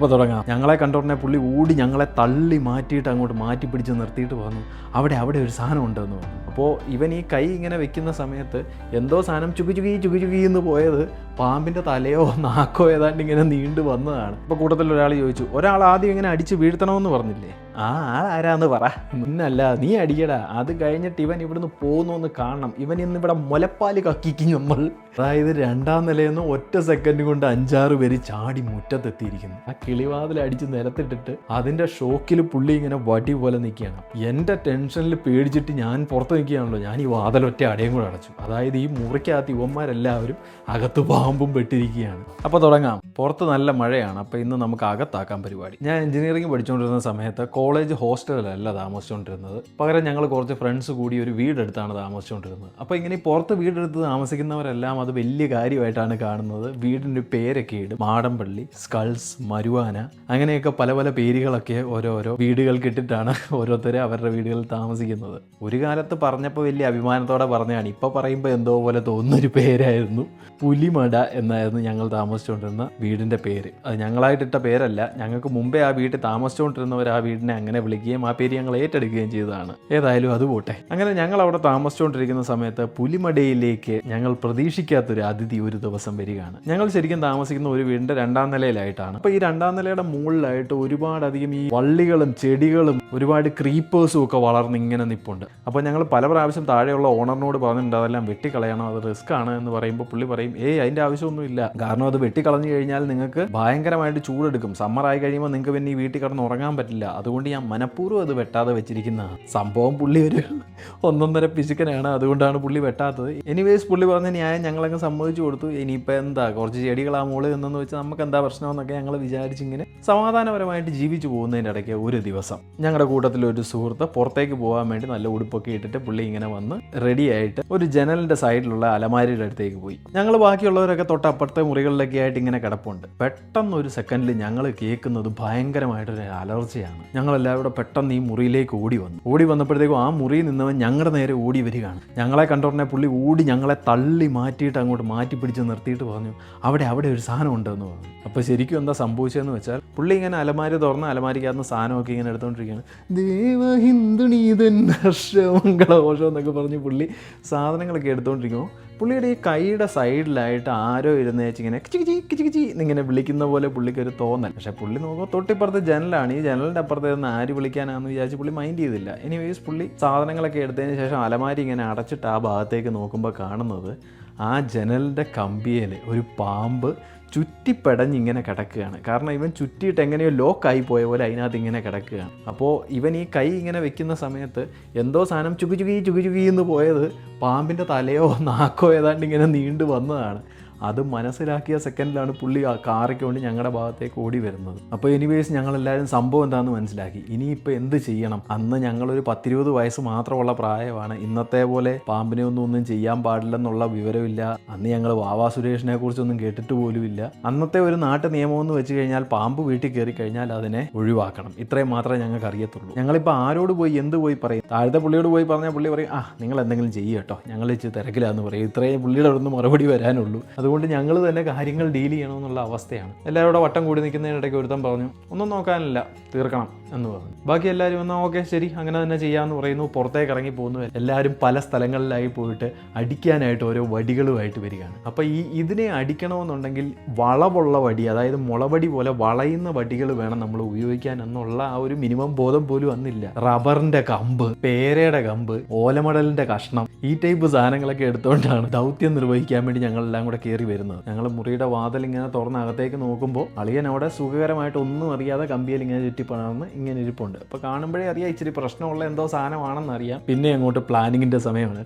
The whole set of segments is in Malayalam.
അപ്പോൾ തുടങ്ങാം. ഞങ്ങളെ കണ്ടോടനെ പുള്ളി ഓടി ഞങ്ങളെ തള്ളി മാറ്റിയിട്ട് അങ്ങോട്ട് മാറ്റി പിടിച്ച് നിർത്തിയിട്ട് പറഞ്ഞു അവിടെ ഒരു സാധനം ഉണ്ടെന്ന് പറഞ്ഞു. അപ്പോൾ ഇവൻ ഈ കൈ ഇങ്ങനെ വെക്കുന്ന സമയത്ത് എന്തോ സാധനം ചുകി എന്ന് പോയത് പാമ്പിൻ്റെ തലയോ നാക്കോ ഏതാണ്ട് ഇങ്ങനെ നീണ്ടു വന്നതാണ്. അപ്പോൾ കൂട്ടത്തിൽ ഒരാൾ ചോദിച്ചു, ഒരാൾ ആദ്യം ഇങ്ങനെ അടിച്ച് വീഴ്ത്തണമെന്ന് പറഞ്ഞില്ലേ, ആരാന്ന് പറ. മുന്നല്ല, നീ അടിക്കടാ, അത് കഴിഞ്ഞിട്ട് ഇവൻ ഇവിടുന്ന് പോകുന്നു കാണണം, ഇവൻ ഇന്നിവിടെ മുലപ്പാല് കക്കിക്കും നമ്മൾ. അതായത് 2ാം നിലയിൽ നിന്ന് ഒറ്റ സെക്കൻഡ് കൊണ്ട് 5-6 പേര് ചാടി മുറ്റത്തെത്തിയിരിക്കുന്നു. ആ കിളിവാതിൽ അടിച്ച് നിലത്തിട്ടിട്ട് അതിൻ്റെ ഷോക്കിൽ പുള്ളി ഇങ്ങനെ വടി പോലെ നിൽക്കുകയാണ്. എൻ്റെ ടെൻഷനിൽ പേടിച്ചിട്ട് ഞാൻ പുറത്ത് നിൽക്കുകയാണല്ലോ, ഞാൻ ഈ വാതിലൊറ്റ അടയും കൂടെ അടച്ചു. അതായത് ഈ മുറിക്കകത്ത് ഇവന്മാരെല്ലാവരും അകത്ത് പാമ്പും പെട്ടിരിക്കുകയാണ്. അപ്പോൾ തുടങ്ങാം. പുറത്ത് നല്ല മഴയാണ്. അപ്പോൾ ഇന്ന് നമുക്ക് അകത്താക്കാൻ പരിപാടി. ഞാൻ എഞ്ചിനീയറിംഗ് പഠിച്ചുകൊണ്ടിരുന്ന സമയത്ത് കോളേജ് ഹോസ്റ്റലിലല്ല താമസിച്ചുകൊണ്ടിരുന്നത്. പകരം ഞങ്ങൾ കുറച്ച് ഫ്രണ്ട്സ് കൂടി ഒരു വീടെടുത്താണ് താമസിച്ചുകൊണ്ടിരുന്നത്. അപ്പോൾ ഇങ്ങനെ പുറത്ത് വീടെടുത്ത് താമസിക്കുന്നവരെല്ലാം അത് വലിയ കാര്യമായിട്ടാണ് കാണുന്നത്. വീടിൻ്റെ പേരൊക്കെ ഇടും. മാടമ്പള്ളി, സ്കൾസ്, മരുവാന, അങ്ങനെയൊക്കെ പല പല പേരുകളൊക്കെ ഓരോരോ വീടുകൾക്ക് ഇട്ടിട്ടാണ് ഓരോരുത്തരെ അവരുടെ വീടുകളിൽ താമസിക്കുന്നത്. ഒരു കാലത്ത് പറഞ്ഞപ്പോൾ വലിയ അഭിമാനത്തോടെ പറഞ്ഞതാണ്. ഇപ്പോൾ പറയുമ്പോൾ എന്തോ പോലെ തോന്നുന്നൊരു പേരായിരുന്നു. പുലിമട എന്നായിരുന്നു ഞങ്ങൾ താമസിച്ചുകൊണ്ടിരുന്ന വീടിൻ്റെ പേര്. അത് ഞങ്ങളായിട്ടിട്ട പേരല്ല, ഞങ്ങൾക്ക് മുമ്പേ ആ വീട്ടിൽ താമസിച്ചുകൊണ്ടിരുന്നവർ ആ വീടിനെ അങ്ങനെ വിളിക്കുകയും ആ പേര് ഞങ്ങൾ ഏറ്റെടുക്കുകയും ചെയ്തതാണ്. ഏതായാലും അത് പോട്ടെ. അങ്ങനെ ഞങ്ങൾ അവിടെ താമസിച്ചുകൊണ്ടിരിക്കുന്ന സമയത്ത് പുലിമടയിലേക്ക് ഞങ്ങൾ പ്രതീക്ഷിക്കാത്തൊരു അതിഥി ഒരു ദിവസം വരികയാണ്. ഞങ്ങൾ ശരിക്കും താമസിക്കുന്ന ഒരു വീടിൻ്റെ 2ാം നിലയിലായിട്ടാണ്. അപ്പോൾ ഈ 2ാം നിലയുടെ മുകളിലായിട്ട് ഒരുപാടധികം ഈ വള്ളികളും ചെടികളും ഒരുപാട് ക്രീപ്പേഴ്സും ഒക്കെ വളർന്ന് ഇങ്ങനെ നിൽപ്പുണ്ട്. അപ്പോൾ ഞങ്ങൾ പല പ്രാവശ്യം താഴെയുള്ള ഓണറിനോട് പറഞ്ഞിട്ടുണ്ട് അതെല്ലാം വെട്ടിക്കളയണം, അത് റിസ്ക് ആണ് എന്ന് പറയുമ്പോൾ പുള്ളി പറയും, അതിൻ്റെ ആവശ്യമൊന്നുമില്ല, കാരണം അത് വെട്ടിക്കളഞ്ഞു കഴിഞ്ഞാൽ നിങ്ങൾക്ക് ഭയങ്കരമായിട്ട് ചൂടെടുക്കും, സമ്മർ ആയി കഴിയുമ്പോൾ നിങ്ങൾക്ക് പിന്നെ ഈ വീട്ടിൽ കിടന്ന് ഉറങ്ങാൻ പറ്റില്ല, അതുകൊണ്ട് ഞാൻ മനഃപൂർവ്വം അത് വെട്ടാതെ വെച്ചിരിക്കുന്നതാണ്. സംഭവം പുള്ളി ഒരു 1.5 പിശുക്കനാണ്, അതുകൊണ്ടാണ് പുള്ളി വെട്ടാത്തത്. എനിവേസ് പുള്ളി പറഞ്ഞ ന്യായം ഞങ്ങളങ്ങ് സമ്മതിച്ചു കൊടുത്തു. ഇനിയിപ്പോൾ എന്താ, കുറച്ച് ചെടികൾ ആ മോള് എന്നു വെച്ചാൽ നമുക്ക് എന്താ പ്രശ്നമെന്നൊക്കെ ഞങ്ങൾ വിചാരിച്ചിങ്ങനെ സമാധാനപരമായിട്ട് ജീവിച്ചു പോകുന്നതിൻ്റെ ഇടയ്ക്ക് ഒരു ദിവസം ഞങ്ങളുടെ കൂട്ടത്തിലൊരു സുഹൃത്ത് പുറത്തേക്ക് പോകാൻ വേണ്ടി നല്ല ഉടുപ്പൊക്കെ ഇട്ടിട്ട് പുള്ളി ഇങ്ങനെ വന്ന് റെഡി ആയിട്ട് ഒരു ജനലിൻ്റെ സൈഡിലുള്ള അലമാരിയുടെ അടുത്തേക്ക് പോയി. ഞങ്ങൾ ബാക്കിയുള്ളവരൊക്കെ തൊട്ടപ്പുറത്തെ മുറികളിലൊക്കെ ആയിട്ട് ഇങ്ങനെ കിടപ്പുണ്ട്. പെട്ടെന്ന് ഒരു സെക്കൻഡിൽ ഞങ്ങൾ കേൾക്കുന്നത് ഭയങ്കരമായിട്ടൊരു അലർച്ചയാണ്. ഞങ്ങളെല്ലാവരും കൂടെ പെട്ടെന്ന് ഈ മുറിയിലേക്ക് ഓടി വന്നപ്പോഴത്തേക്കും ആ മുറിയിൽ നിന്നവൻ ഞങ്ങളുടെ നേരെ ഓടി വരികയാണ്. ഞങ്ങളെ കണ്ടോടനെ പുള്ളി ഓടി ഞങ്ങളെ തള്ളി മാറ്റിയിട്ട് അങ്ങോട്ട് മാറ്റി പിടിച്ച് നിർത്തിയിട്ട് പറഞ്ഞു അവിടെ ഒരു സാധനം ഉണ്ടെന്ന് പറഞ്ഞു. അപ്പോൾ ശരിക്കും എന്താ സംഭവിച്ചതെന്ന് വെച്ചാൽ പുള്ളി ഇങ്ങനെ അലമാരി തുറന്ന് അലമാരിക്കകത്ത് സാധനമൊക്കെ ഇങ്ങനെ എടുത്തുകൊണ്ടിരിക്കുകയാണ്. ദേവഹിന്ദുണീതൻ ഹർഷമംഗളഘോഷം എന്നൊക്കെ പറഞ്ഞ് പുള്ളി സാധനങ്ങളൊക്കെ എടുത്തുകൊണ്ടിരിക്കുമ്പോൾ പുള്ളിയുടെ ഈ കൈയുടെ സൈഡിലായിട്ട് ആരോ ഇരുന്നേച്ച് ഇങ്ങനെ കിച്ചി എന്നിങ്ങനെ വിളിക്കുന്ന പോലെ പുള്ളിക്കൊരു തോന്നൽ. പക്ഷേ പുള്ളി നോക്കുമ്പോൾ തൊട്ടിപ്പുറത്ത് ജനലാണ്. ഈ ജനലിൻ്റെ അപ്പുറത്ത് നിന്ന് ആര് വിളിക്കാനാണെന്ന് വിചാരിച്ച് പുള്ളി മൈൻഡ് ചെയ്തില്ല. എനിവേസ് പുള്ളി സാധനങ്ങളൊക്കെ എടുത്തതിന് ശേഷം അലമാരി ഇങ്ങനെ അടച്ചിട്ട് ആ ഭാഗത്തേക്ക് നോക്കുമ്പോൾ കാണുന്നത് ആ ജനലിൻ്റെ കമ്പിയിൽ ഒരു പാമ്പ് ചുറ്റിപ്പടഞ്ഞിങ്ങനെ കിടക്കുകയാണ്. കാരണം ഇവൻ ചുറ്റിയിട്ട് എങ്ങനെയോ ലോക്കായി പോയ പോലെ അതിനകത്ത് ഇങ്ങനെ കിടക്കുകയാണ്. അപ്പോൾ ഇവൻ ഈ കൈ ഇങ്ങനെ വെക്കുന്ന സമയത്ത് എന്തോ സാധനം ചുകി എന്ന് പോയത് പാമ്പിൻ്റെ തലയോ നാക്കോ ഏതാണ്ട് ഇങ്ങനെ നീണ്ടു വന്നതാണ്. അത് മനസ്സിലാക്കിയ സെക്കൻഡിലാണ് പുള്ളി ആ കാറൊക്കെ കൊണ്ട് ഞങ്ങളുടെ ഭാഗത്തേക്ക് ഓടി വരുന്നത്. അപ്പോൾ എനിവേസ് ഞങ്ങളെല്ലാവരും സംഭവം എന്താണെന്ന് മനസ്സിലാക്കി. ഇനിയിപ്പോൾ എന്ത് ചെയ്യണം? അന്ന് ഞങ്ങളൊരു 10-20 വയസ്സ് മാത്രമുള്ള പ്രായമാണ്. ഇന്നത്തെ പോലെ പാമ്പിനെ ഒന്നും ചെയ്യാൻ പാടില്ലെന്നുള്ള വിവരമില്ല. അന്ന് ഞങ്ങൾ വാവാ സുരേഷിനെ കുറിച്ചൊന്നും കേട്ടിട്ട് പോലുമില്ല. അന്നത്തെ ഒരു നാട്ടു നിയമമെന്ന് വെച്ച് കഴിഞ്ഞാൽ പാമ്പ് വീട്ടിൽ കയറി കഴിഞ്ഞാൽ അതിനെ ഒഴിവാക്കണം. ഇത്രയും മാത്രമേ ഞങ്ങൾക്ക് അറിയത്തുള്ളൂ. ഞങ്ങളിപ്പോൾ ആരോട് പോയി എന്ത് പോയി പറയും? താഴത്തെ പുള്ളിയോട് പോയി പറഞ്ഞാൽ പുള്ളി പറയും, നിങ്ങൾ എന്തെങ്കിലും ചെയ്യുക കേട്ടോ, ഞങ്ങൾ ഇച്ചിരി തിരക്കിലാന്ന് പറയും. ഇത്രയും പുള്ളിയുടെ അവിടെ നിന്ന് മറുപടി വരാനുള്ളൂ. അതുകൊണ്ട് ഞങ്ങൾ തന്നെ കാര്യങ്ങൾ ഡീൽ ചെയ്യണമെന്നുള്ള അവസ്ഥയാണ്. എല്ലാവരും വട്ടം കൂടി നിൽക്കുന്നതിനിടയ്ക്ക് ഒരുത്തം പറഞ്ഞു, ഒന്നും നോക്കാനില്ല, തീർക്കണം എന്ന് പറഞ്ഞു. ബാക്കി എല്ലാവരും വന്നാൽ ഓക്കെ ശരി അങ്ങനെ തന്നെ ചെയ്യാമെന്ന് പറയുന്നു. പുറത്തേക്ക് ഇറങ്ങി പോകുന്നു. എല്ലാവരും പല സ്ഥലങ്ങളിലായി പോയിട്ട് അടിക്കാനായിട്ട് ഓരോ വടികളുമായിട്ട് വരികയാണ്. അപ്പോൾ ഇതിനെ അടിക്കണമെന്നുണ്ടെങ്കിൽ വളവുള്ള വടി, അതായത് മുളവടി പോലെ വളയുന്ന വടികൾ വേണം നമ്മൾ ഉപയോഗിക്കാൻ എന്നുള്ള ആ ഒരു മിനിമം ബോധം പോലും വന്നില്ല. റബ്ബറിൻ്റെ കമ്പ്, പേരയുടെ കമ്പ്, ഓലമടലിൻ്റെ കഷ്ണം, ഈ ടൈപ്പ് സാധനങ്ങളൊക്കെ എടുത്തുകൊണ്ടാണ് ദൗത്യം നിർവഹിക്കാൻ വേണ്ടി ഞങ്ങളെല്ലാം കൂടെ കയറി വരുന്നത്. ഞങ്ങൾ മുറിയുടെ വാതിൽ ഇങ്ങനെ തുറന്ന് അകത്തേക്ക് നോക്കുമ്പോൾ അളിയൻ അവിടെ സുഖകരമായിട്ട് ഒന്നും അറിയാതെ കമ്പിയിൽ ഇങ്ങനെ ചുറ്റിപ്പണർന്ന് ഇങ്ങനെ ഇരിപ്പുണ്ട്. അപ്പോൾ കാണുമ്പോഴേ അറിയാം ഇച്ചിരി പ്രശ്നമുള്ള എന്തോ സാധനമാണെന്ന് അറിയാം. പിന്നെ അങ്ങോട്ട് പ്ലാനിങ്ങിൻ്റെ സമയമാണ്.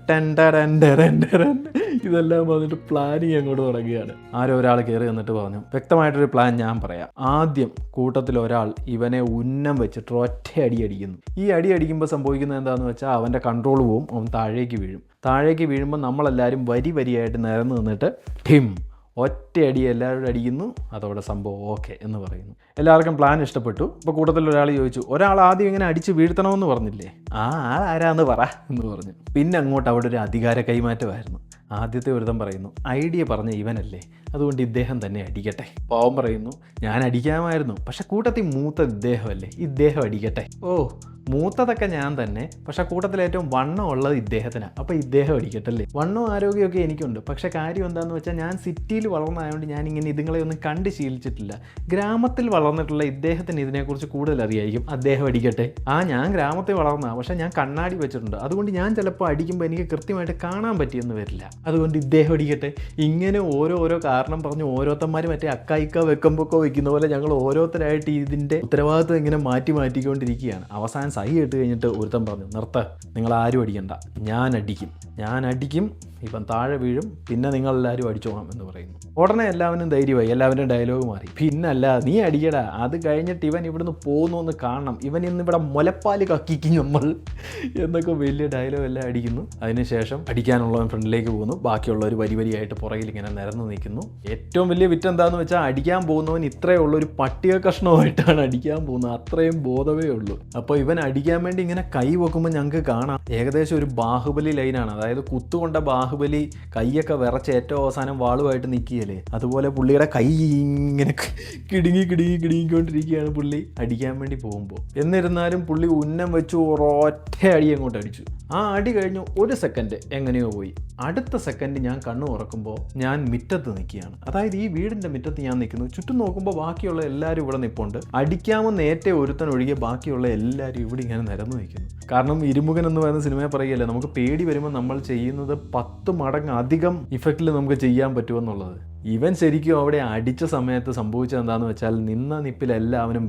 ഇതെല്ലാം വന്നിട്ട് പ്ലാനിങ് അങ്ങോട്ട് തുടങ്ങുകയാണ്. ആരോ ഒരാൾ കയറി വന്നിട്ട് പറഞ്ഞു, വ്യക്തമായിട്ടൊരു പ്ലാൻ ഞാൻ പറയാം. ആദ്യം കൂട്ടത്തിൽ ഒരാൾ ഇവനെ ഉന്നം വെച്ചിട്ട് ഒറ്റ അടി അടിക്കുന്നു. ഈ അടി അടിക്കുമ്പോൾ സംഭവിക്കുന്നത് എന്താണെന്ന് വെച്ചാൽ അവൻ്റെ കൺട്രോൾ പോവും, അവൻ താഴേക്ക് വീഴും. താഴേക്ക് വീഴുമ്പോൾ നമ്മളെല്ലാവരും വരിയായിട്ട് നിരന്ന് നിന്നിട്ട് ഠിം ഒറ്റയടി എല്ലാവരും അടിക്കുന്നു. അതോടെ സംഭവം ഓക്കെ എന്ന് പറയുന്നു. എല്ലാവർക്കും പ്ലാൻ ഇഷ്ടപ്പെട്ടു. ഇപ്പോൾ കൂട്ടത്തിൽ ഒരാൾ ചോദിച്ചു, ഒരാൾ ആദ്യം ഇങ്ങനെ അടിച്ച് വീഴ്ത്തണമെന്ന് പറഞ്ഞില്ലേ, ആരാന്ന് പറ എന്ന് പറഞ്ഞു. പിന്നെ അങ്ങോട്ട് അവിടെ ഒരു അധികാര കൈമാറ്റമായിരുന്നു. ആദ്യത്തെ ഒരുത്തൻ പറയുന്നു, ഐഡിയ പറഞ്ഞ ഇവനല്ലേ, അതുകൊണ്ട് ഇദ്ദേഹം തന്നെ അടിക്കട്ടെ. പാവം പറയുന്നു, ഞാൻ അടിക്കാമായിരുന്നു, പക്ഷെ കൂട്ടത്തിൽ മൂത്ത ഇദ്ദേഹമല്ലേ, ഇദ്ദേഹം അടിക്കട്ടെ. ഓ, മൂത്തതൊക്കെ ഞാൻ തന്നെ, പക്ഷെ കൂട്ടത്തിൽ ഏറ്റവും വണ്ണം ഉള്ളത് ഇദ്ദേഹത്തിനാണ്, അപ്പോൾ ഇദ്ദേഹം അടിക്കട്ടല്ലേ. വണ്ണവും ആരോഗ്യമൊക്കെ എനിക്കുണ്ട്, പക്ഷേ കാര്യം എന്താണെന്ന് വെച്ചാൽ ഞാൻ സിറ്റിയിൽ വളർന്നതായതുകൊണ്ട് ഞാനിങ്ങനെ ഇതുങ്ങളെ ഒന്നും കണ്ട് ശീലിച്ചിട്ടില്ല. ഗ്രാമത്തിൽ വളർന്നിട്ടുള്ള ഇദ്ദേഹത്തിന് ഇതിനെക്കുറിച്ച് കൂടുതൽ അറിയായിരിക്കും, അദ്ദേഹം അടിക്കട്ടെ. ഞാൻ ഗ്രാമത്തിൽ വളർന്നതാണ്, പക്ഷേ ഞാൻ കണ്ണാടി വെച്ചിട്ടുണ്ട്, അതുകൊണ്ട് ഞാൻ ചിലപ്പോൾ അടിക്കുമ്പോൾ എനിക്ക് കൃത്യമായിട്ട് കാണാൻ പറ്റിയെന്ന് വരില്ല, അതുകൊണ്ട് ഇദ്ദേഹം അടിക്കട്ടെ. ഇങ്ങനെ ഓരോ കാരണം പറഞ്ഞ് ഓരോരുത്തന്മാർ മറ്റേ അക്കായിക്ക വെക്കുമ്പോഴൊക്കെ വെക്കുന്ന പോലെ ഞങ്ങൾ ഓരോരുത്തരായിട്ട് ഇതിൻ്റെ ഉത്തരവാദിത്വം ഇങ്ങനെ മാറ്റിക്കൊണ്ടിരിക്കുകയാണ്. അവസാനം സഹി കേട്ട് കഴിഞ്ഞിട്ട് ഒരുത്തൻ പറഞ്ഞു, നിർത്ത, നിങ്ങൾ ആരും അടിക്കണ്ട, ഞാൻ അടിക്കും, ഇപ്പം താഴെ വീഴും, പിന്നെ നിങ്ങളെല്ലാവരും അടിച്ചോണം എന്ന് പറയുന്നു. ഉടനെ എല്ലാവരും ധൈര്യമായി, എല്ലാവരും ഡയലോഗ് മാറി. പിന്നല്ല, നീ അടിക്കടാ, അത് കഴിഞ്ഞിട്ട് ഇവൻ ഇവിടുന്ന് പോകുന്നു എന്ന് കാണണം, ഇവൻ ഇന്നിവിടെ മുലപ്പാൽ കക്കിക്കും നമ്മൾ എന്നൊക്കെ വലിയ ഡയലോഗ് എല്ലാം അടിക്കുന്നു. അതിനുശേഷം അടിക്കാനുള്ളവൻ ഫ്രണ്ടിലേക്ക് പോകുന്നു, ബാക്കിയുള്ളവർ വരിയായിട്ട് പുറകിൽ ഇങ്ങനെ നിരന്ന് നിൽക്കുന്നു. ഏറ്റവും വലിയ വിറ്റ് എന്താണെന്ന് വെച്ചാൽ അടിക്കാൻ പോകുന്നവൻ ഇത്രയേ ഉള്ളൂ, ഒരു പട്ടിക കഷ്ണമായിട്ടാണ് അടിക്കാൻ പോകുന്നത്, അത്രയും ബോധമേ ഉള്ളൂ. അപ്പോൾ ഇവൻ അടിക്കാൻ വേണ്ടി ഇങ്ങനെ കൈ വെക്കുമ്പോൾ ഞങ്ങൾക്ക് കാണാം ഏകദേശം ഒരു ബാഹുബലി ലൈനാണ്, അതായത് കുത്തുകൊണ്ട ബാഹുബലി കൈയൊക്കെ വിറച്ച് ഏറ്റവും അവസാനം വാളുമായിട്ട് നിൽക്കുകയല്ലേ, അതുപോലെ പുള്ളിയുടെ കൈ ഇങ്ങനെ കിടുങ്ങിക്കൊണ്ടിരിക്കുകയാണ് പുള്ളി അടിക്കാൻ വേണ്ടി പോകുമ്പോൾ. എന്നിരുന്നാലും പുള്ളി ഉന്നം വെച്ച് ഒരൊറ്റ അടി അങ്ങോട്ട് അടിച്ചു. ആ അടി കഴിഞ്ഞു ഒരു സെക്കൻഡ് എങ്ങനെയോ പോയി. അടുത്ത സെക്കൻഡ് ഞാൻ കണ്ണു തുറക്കുമ്പോൾ ഞാൻ മുറ്റത്ത് നിൽക്കുകയാണ്, അതായത് ഈ വീടിൻ്റെ മുറ്റത്ത് ഞാൻ നിൽക്കുന്നു. ചുറ്റും നോക്കുമ്പോൾ ബാക്കിയുള്ള എല്ലാവരും ഇവിടെ നിൽപ്പുണ്ട്. അടിക്കാമെന്ന് ഏറ്റവും ഒരുത്തൻ ഒഴികെ ബാക്കിയുള്ള എല്ലാവരും ഇവിടെ ഇങ്ങനെ നിരന്ന് നിൽക്കുന്നു. കാരണം ഇരുമുഖൻ എന്ന് പറയുന്ന സിനിമയെ പറയുകയല്ലേ, നമുക്ക് പേടി വരുമ്പോൾ നമ്മൾ ചെയ്യുന്നത് 10 മടങ്ങ് അധികം ഇഫക്റ്റിൽ നമുക്ക് ചെയ്യാൻ പറ്റുമെന്നുള്ളത്. ഇവൻ ശരിക്കും അവിടെ അടിച്ച സമയത്ത് സംഭവിച്ചത് എന്താണെന്ന് വെച്ചാൽ നിന്ന നിപ്പിൽ എല്ലാവരും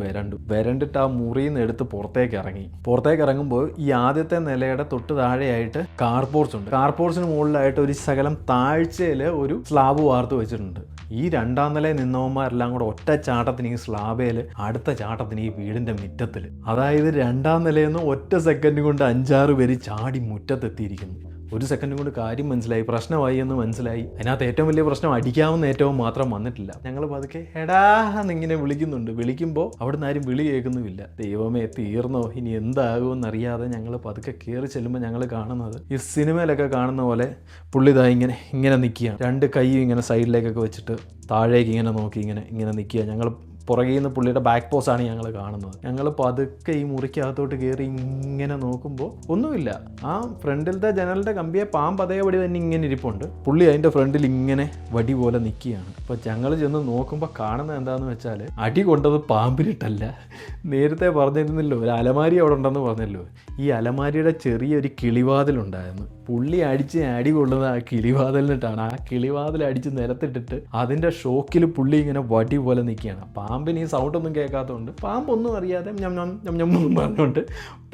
വരണ്ടിട്ട് ആ മുറിയിൽ നിന്ന് എടുത്ത് പുറത്തേക്ക് ഇറങ്ങുമ്പോൾ ഈ ആദ്യത്തെ നിലയുടെ തൊട്ട് താഴെയായിട്ട് കാർ പോർച്ച് ഉണ്ട്. കാർ പോർച്ചിന് മുകളിലായിട്ട് ഒരു ശകലം താഴ്ചയിൽ ഒരു സ്ലാബ് വാർത്ത് വെച്ചിട്ടുണ്ട്. ഈ രണ്ടാം നിലയിൽ നിന്നവന്മാരെല്ലാം കൂടെ ഒറ്റ ചാട്ടത്തിന് ഈ സ്ലാബേൽ, അടുത്ത ചാട്ടത്തിന് ഈ വീടിൻ്റെ മുറ്റത്തിൽ, അതായത് രണ്ടാം നിലയിൽ നിന്ന് ഒറ്റ സെക്കൻഡ് കൊണ്ട് 5-6 പേര് ചാടി മുറ്റത്തെത്തിയിരിക്കുന്നു. ഒരു സെക്കൻഡ് കൊണ്ട് കാര്യം മനസ്സിലായി, പ്രശ്നമായി എന്ന് മനസ്സിലായി. അതിനകത്ത് ഏറ്റവും വലിയ പ്രശ്നം അടിക്കാവുന്ന ഏറ്റവും മാത്രം വന്നിട്ടില്ല. ഞങ്ങൾ പതുക്കെ എടാ എന്നിങ്ങനെ വിളിക്കുന്നുണ്ട്. വിളിക്കുമ്പോൾ അവിടുന്ന് ആരും വിളി കേൾക്കുന്നുമില്ല. ദൈവമേ തീർന്നോ, ഇനി എന്താകുമെന്നറിയാതെ ഞങ്ങൾ പതുക്കെ കയറി ചെല്ലുമ്പോൾ ഞങ്ങൾ കാണുന്നത് ഈ സിനിമയിലൊക്കെ കാണുന്ന പോലെ പുള്ളിതാ ഇങ്ങനെ നിൽക്കുക, 2 കൈയും ഇങ്ങനെ സൈഡിലേക്കൊക്കെ വെച്ചിട്ട് താഴേക്ക് ഇങ്ങനെ നോക്കി ഇങ്ങനെ നിൽക്കുക. ഞങ്ങൾ പുറകിൽ നിന്ന് പുള്ളിയുടെ ബാക്ക് പോസാണ് ഞങ്ങൾ കാണുന്നത്. ഞങ്ങൾ പതുക്കെ ഈ മുറിക്കകത്തോട്ട് കയറി ഇങ്ങനെ നോക്കുമ്പോൾ ഒന്നുമില്ല. ആ ഫ്രണ്ടിലത്തെ ജനലിൻ്റെ കമ്പിയെ പാമ്പ് അതേപടി തന്നെ ഇങ്ങനെ ഇരിപ്പുണ്ട്. പുള്ളി അതിൻ്റെ ഫ്രണ്ടിൽ ഇങ്ങനെ വടി പോലെ നിൽക്കുകയാണ്. അപ്പോൾ ഞങ്ങൾ ചെന്ന് നോക്കുമ്പോൾ കാണുന്നത് എന്താണെന്ന് വെച്ചാൽ അടി കൊണ്ടത് പാമ്പിനിട്ടല്ല. നേരത്തെ പറഞ്ഞിരുന്നല്ലോ ഒരു അലമാരി അവിടെ ഉണ്ടെന്ന് പറഞ്ഞല്ലോ, ഈ അലമാരിയുടെ ചെറിയൊരു കിളിവാതിലുണ്ടായിരുന്നു. പുള്ളി അടി കൊള്ളുന്നത് ആ കിളിവാതിലിനിട്ടാണ്. ആ കിളിവാതിൽ അടിച്ച് നിരത്തിട്ടിട്ട് അതിൻ്റെ ഷോക്കിൽ പുള്ളി ഇങ്ങനെ വടി പോലെ നിൽക്കുകയാണ്. പാമ്പിന് ഈ സൗണ്ടൊന്നും കേൾക്കാത്തതുകൊണ്ട് പാമ്പൊന്നും അറിയാതെ ഞം പറഞ്ഞുകൊണ്ട്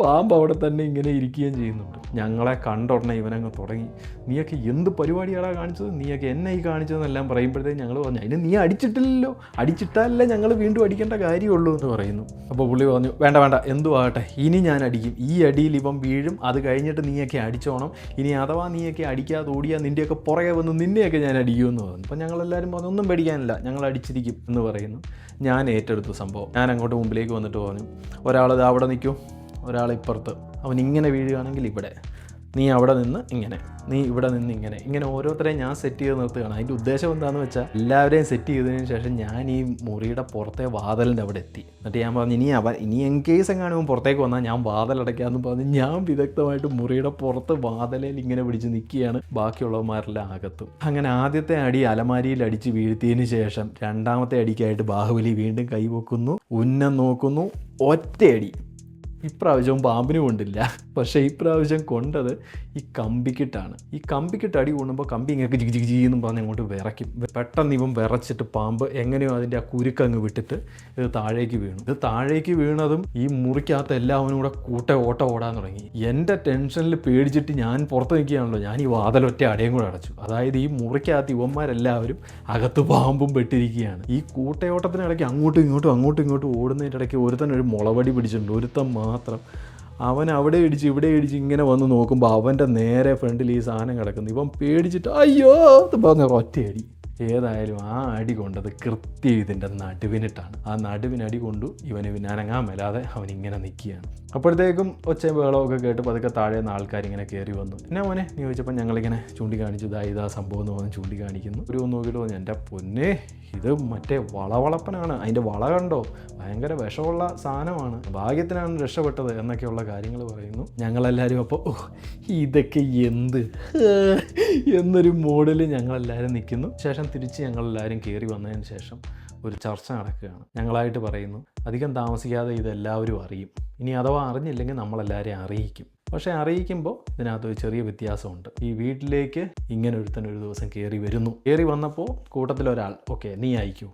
പാമ്പ് അവിടെ തന്നെ ഇങ്ങനെ ഇരിക്കുകയും ചെയ്യുന്നുണ്ട്. ഞങ്ങളെ കണ്ടുടനെ ഇവനങ്ങ് തുടങ്ങി, നീയൊക്കെ എന്ത് പരിപാടിയാടാ കാണിച്ചത്, നീയൊക്കെ എന്നെ ഈ കാണിച്ചതെന്നെല്ലാം പറയുമ്പോഴത്തേക്ക് ഞങ്ങൾ പറഞ്ഞു, അതിന് നീ അടിച്ചിട്ടില്ലല്ലോ, അടിച്ചിട്ടല്ലേ ഞങ്ങൾ വീണ്ടും അടിക്കേണ്ട കാര്യമുള്ളൂ എന്ന് പറയുന്നു. അപ്പോൾ പുള്ളി പറഞ്ഞു, വേണ്ട എന്തു ആകട്ടെ, ഇനി ഞാൻ അടിക്കും, ഈ അടിയിൽ ഇവൻ വീഴും, അത് കഴിഞ്ഞിട്ട് നീയൊക്കെ അടിച്ചോണം, ഇനി അഥവാ നീയൊക്കെ അടിക്കാതെ ഓടിയാൽ നിൻ്റെയൊക്കെ പുറകെ വന്ന് നിന്നെയൊക്കെ ഞാൻ അടിക്കുമെന്ന് പറഞ്ഞു. അപ്പോൾ ഞങ്ങളെല്ലാവരും പറഞ്ഞു, ഒന്നും പേടിക്കാനില്ല, ഞങ്ങൾ അടിച്ചിരിക്കും എന്ന് പറയുന്നു. ഞാൻ ഏറ്റെടുത്തു സംഭവം. ഞാൻ അങ്ങോട്ട് മുമ്പിലേക്ക് വന്നിട്ട് പറഞ്ഞു, ഒരാൾ അവിടെ നിൽക്കും, ഒരാൾ ഇപ്പുറത്ത്, അവൻ ഇങ്ങനെ വീഴുകയാണെങ്കിൽ ഇവിടെ, നീ അവിടെ നിന്ന് ഇങ്ങനെ, നീ ഇവിടെ നിന്ന് ഇങ്ങനെ ഓരോരുത്തരെയും ഞാൻ സെറ്റ് ചെയ്ത് നിർത്തുകയാണ്. അതിൻ്റെ ഉദ്ദേശം എന്താണെന്ന് വെച്ചാൽ എല്ലാവരെയും സെറ്റ് ചെയ്തതിന് ശേഷം ഞാൻ ഈ മുറിയുടെ പുറത്തെ വാതിലിൻ്റെ അവിടെ എത്തി. എന്നിട്ട് ഞാൻ പറഞ്ഞു, ഇനി എൻ കേസ് എങ്ങാനും പുറത്തേക്ക് വന്നാൽ ഞാൻ വാതിലടയ്ക്കാമെന്ന് പറഞ്ഞ് ഞാൻ വിദഗ്ധമായിട്ട് മുറിയുടെ പുറത്ത് വാതിലയിൽ ഇങ്ങനെ പിടിച്ച് നിൽക്കുകയാണ്, ബാക്കിയുള്ളവന്മാരെല്ലാം അകത്തും. അങ്ങനെ ആദ്യത്തെ അടി അലമാരിയിൽ അടിച്ച് വീഴ്ത്തിയതിന് ശേഷം രണ്ടാമത്തെ അടിക്കായിട്ട് ബാഹുബലി വീണ്ടും കൈവെക്കുന്നു, ഉന്നം നോക്കുന്നു, ഒറ്റയടി. ഇപ്രാവശ്യവും പാമ്പിന് കൊണ്ടില്ല, പക്ഷേ ഇപ്രാവശ്യം കൊണ്ടത് ഈ കമ്പിക്കിട്ടാണ്. ഈ കമ്പിക്കിട്ട് അടി കൊണ്ടുമ്പോൾ കമ്പി ഇങ്ങനെ ജിഗിന്നും പറഞ്ഞ് അങ്ങോട്ട് വിറയ്ക്കും. പെട്ടെന്ന് ഇവൻ വിറച്ചിട്ട് പാമ്പ് എങ്ങനെയോ അതിൻ്റെ ആ കുരുക്കങ്ങ് വിട്ടിട്ട് ഇത് താഴേക്ക് വീണു. ഇത് താഴേക്ക് വീണതും ഈ മുറിക്കകത്ത് എല്ലാവരും കൂടെ ഓടാൻ തുടങ്ങി. എൻ്റെ ടെൻഷനിൽ പേടിച്ചിട്ട് ഞാൻ പുറത്ത് നിൽക്കുകയാണല്ലോ, ഞാൻ ഈ വാതിലൊറ്റ അടയും കൂടെ അടച്ചു. അതായത് ഈ മുറിക്കകത്ത് ഇവന്മാരെല്ലാവരും അകത്ത് പാമ്പും പെട്ടിരിക്കുകയാണ്. ഈ കൂട്ടയോട്ടത്തിനിടയ്ക്ക് അങ്ങോട്ടും ഇങ്ങോട്ടും ഓടുന്നതിൻ്റെ ഇടയ്ക്ക് ഒരുത്തനൊരു മുളവടി പിടിച്ചിട്ടുണ്ട്, ഒരുത്തൻ മാത്രം. അവൻ അവിടെ ഇടിച്ച് ഇവിടെ ഇടിച്ച് ഇങ്ങനെ വന്ന് നോക്കുമ്പോൾ അവൻ്റെ നേരെ ഫ്രണ്ടിൽ ഈ സാധനം കിടക്കുന്നു. ഇവൻ പേടിച്ചിട്ട് അയ്യോ എന്ന് പറഞ്ഞ ഒറ്റയടി. ഏതായാലും ആ അടി കൊണ്ടത് കൃത്യം ഇതിൻ്റെ നടുവിനിട്ടാണ്. ആ നടുവിനടി കൊണ്ടു ഇവന് പിന്നെ അനങ്ങാൻ മേലാതെ അവനിങ്ങനെ നിൽക്കുകയാണ്. അപ്പോഴത്തേക്കും ഒച്ചയും ബഹളമൊക്കെ കേട്ട് പതുക്കെ താഴെ നിന്ന് ആൾക്കാരിങ്ങനെ കയറി വന്നു. എന്നാ മോനെ നീ ചോദിച്ചപ്പോൾ ഞങ്ങളിങ്ങനെ ചൂണ്ടിക്കാണിച്ചു, ഇതാ സംഭവം എന്ന് പറഞ്ഞ് ചൂണ്ടിക്കാണിക്കുന്നു. ഒരു നോക്കിയിട്ട് പറഞ്ഞു, എൻ്റെ പൊന്നേ ഇത് മറ്റേ വളവളപ്പനാണ്, അതിൻ്റെ വള കണ്ടോ, ഭയങ്കര വിഷമുള്ള സാധനമാണ്, ഭാഗ്യത്തിനാണ് രക്ഷപ്പെട്ടത് എന്നൊക്കെയുള്ള കാര്യങ്ങൾ പറയുന്നു. ഞങ്ങളെല്ലാവരും അപ്പോൾ ഇതൊക്കെ എന്ത് എന്നൊരു മോഡിൽ ഞങ്ങളെല്ലാവരും നിൽക്കുന്നു. ശേഷം തിരിച്ച് ഞങ്ങളെല്ലാവരും കയറി വന്നതിന് ശേഷം ഒരു ചർച്ച നടക്കുകയാണ്. ഞങ്ങളായിട്ട് പറയുന്നു, അധികം താമസിക്കാതെ ഇതെല്ലാവരും അറിയും. ഇനി അഥവാ അറിഞ്ഞില്ലെങ്കിൽ നമ്മളെല്ലാവരെയും അറിയിക്കും. പക്ഷേ അറിയിക്കുമ്പോൾ ഇതിനകത്ത് ഒരു ചെറിയ വ്യത്യാസമുണ്ട്. ഈ വീട്ടിലേക്ക് ഇങ്ങനെ ഒരു ദിവസം കയറി വരുന്നു. കയറി വന്നപ്പോൾ കൂട്ടത്തിലൊരാൾ, ഓക്കെ നീ അയക്കൂ,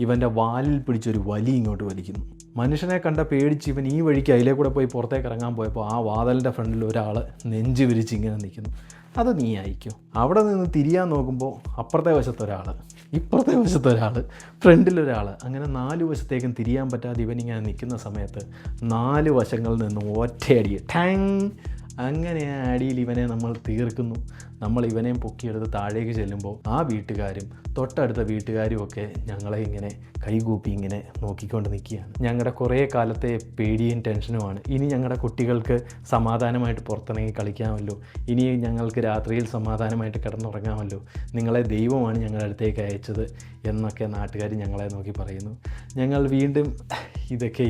ഇവൻ്റെ വാലിൽ പിടിച്ചൊരു വലി ഇങ്ങോട്ട് വലിക്കുന്നു. മനുഷ്യനെ കണ്ട പേടിച്ച് ഇവൻ ഈ വഴിക്ക് അതിലേ കൂടെ പോയി പുറത്തേക്ക് ഇറങ്ങാൻ പോയപ്പോൾ ആ വാതിലിൻ്റെ ഫ്രണ്ടിൽ ഒരാൾ നെഞ്ച് വിരിച്ച് ഇങ്ങനെ നിൽക്കുന്നു. അത് നീ അയക്കും. അവിടെ നിന്ന് തിരിയാൻ നോക്കുമ്പോൾ അപ്പുറത്തെ വശത്തൊരാൾ, ഇപ്പുറത്തെ വശത്തൊരാൾ, ഫ്രണ്ടിലൊരാൾ, അങ്ങനെ 4 വശത്തേക്കും തിരിയാൻ പറ്റാതെ ഇവനിങ്ങനെ നിൽക്കുന്ന സമയത്ത് 4 വശങ്ങളിൽ നിന്നും ഒറ്റയടി ടാങ്, അങ്ങനെ ആ അടിയിൽ ഇവനെ നമ്മൾ തീർക്കുന്നു. നമ്മൾ ഇവനെയും പൊക്കിയെടുത്ത് താഴേക്ക് ചെല്ലുമ്പോൾ ആ വീട്ടുകാരും തൊട്ടടുത്ത വീട്ടുകാരും ഒക്കെ ഞങ്ങളെ ഇങ്ങനെ കൈകൂപ്പി ഇങ്ങനെ നോക്കിക്കൊണ്ട് നിൽക്കുകയാണ്. ഞങ്ങളുടെ കുറേ കാലത്തെ പേടിയും ടെൻഷനുമാണ്. ഇനി ഞങ്ങളുടെ കുട്ടികൾക്ക് സമാധാനമായിട്ട് പുറത്തിറങ്ങി കളിക്കാമല്ലോ, ഇനി ഞങ്ങൾക്ക് രാത്രിയിൽ സമാധാനമായിട്ട് കിടന്നുറങ്ങാമല്ലോ, നിങ്ങളെ ദൈവമാണ് ഞങ്ങളുടെ അടുത്തേക്ക് അയച്ചത് എന്നൊക്കെ നാട്ടുകാർ ഞങ്ങളെ നോക്കി പറയുന്നു. ഞങ്ങൾ വീണ്ടും ഇതൊക്കെ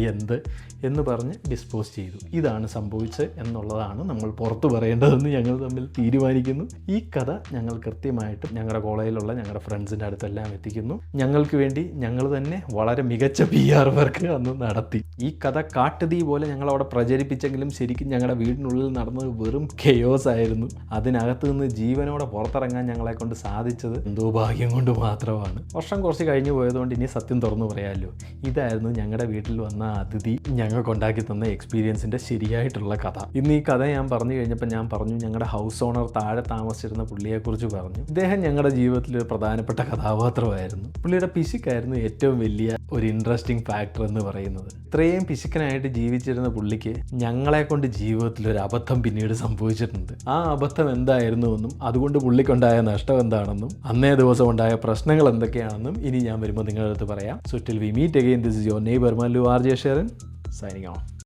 എന്ന് പറഞ്ഞ് ഡിസ്പോസ് ചെയ്തു. ഇതാണ് സംഭവിച്ചത് എന്നുള്ളതാണ് നമ്മൾ പുറത്ത് പറയേണ്ടതെന്ന് ഞങ്ങൾ തമ്മിൽ തീരുമാനിക്കുന്നു. ഈ കഥ ഞങ്ങൾ കൃത്യമായിട്ട് ഞങ്ങളുടെ കോളേജിലുള്ള ഞങ്ങളുടെ ഫ്രണ്ട്സിൻ്റെ അടുത്തെല്ലാം എത്തിക്കുന്നു. ഞങ്ങൾക്ക് വേണ്ടി ഞങ്ങൾ തന്നെ വളരെ മികച്ച PR വർക്ക് അന്ന് നടത്തി. ഈ കഥ കാട്ടുതീ പോലെ ഞങ്ങളവിടെ പ്രചരിപ്പിച്ചെങ്കിലും ശരിക്കും ഞങ്ങളുടെ വീടിനുള്ളിൽ നടന്നത് വെറും കെയോസ് ആയിരുന്നു. അതിനകത്ത് നിന്ന് ജീവനോടെ പുറത്തിറങ്ങാൻ ഞങ്ങളെ കൊണ്ട് സാധിച്ചത് എന്തോ ഭാഗ്യം കൊണ്ട് മാത്രമാണ്. വർഷം കുറച്ച് കഴിഞ്ഞു പോയതുകൊണ്ട് ഇനി സത്യം തുറന്നു പറയാമല്ലോ, ഇതായിരുന്നു ഞങ്ങളുടെ വീട്ടിൽ വന്ന അതിഥി ഞങ്ങൾക്ക് ഉണ്ടാക്കി തന്ന എക്സ്പീരിയൻസിൻ്റെ ശരിയായിട്ടുള്ള കഥ. ഇന്ന് ഈ കഥ ഞാൻ പറഞ്ഞു കഴിഞ്ഞപ്പോൾ ഞാൻ പറഞ്ഞു ഞങ്ങളുടെ ഹൗസ് ഓണർ താഴെ താമസിച്ചിരുന്ന പുള്ളിയെക്കുറിച്ച് പറഞ്ഞു. ഇദ്ദേഹം ഞങ്ങളുടെ ജീവിതത്തിൽ ഒരു പ്രധാനപ്പെട്ട കഥാപാത്രമായിരുന്നു. പുള്ളിയുടെ പിശുക്കായിരുന്നു ഏറ്റവും വലിയ ഒരു ഇൻട്രസ്റ്റിംഗ് ഫാക്ടർ എന്ന് പറയുന്നത്. ഇത്രയും പിശുക്കനായിട്ട് ജീവിച്ചിരുന്ന പുള്ളിക്ക് ഞങ്ങളെ കൊണ്ട് ജീവിതത്തിൽ ഒരു അബദ്ധം പിന്നീട് സംഭവിച്ചിട്ടുണ്ട്. ആ അബദ്ധം എന്തായിരുന്നുവെന്നും അതുകൊണ്ട് പുള്ളിക്കുണ്ടായ നഷ്ടം എന്താണെന്നും അന്നേ ദിവസം ഉണ്ടായ പ്രശ്നങ്ങൾ എന്തൊക്കെയാണെന്നും ഇനി ഞാൻ വരുമ്പോൾ നിങ്ങളുടെ അടുത്ത് പറയാം. So till we meet again, this is your neighbour Mallu RJ Sharon signing off.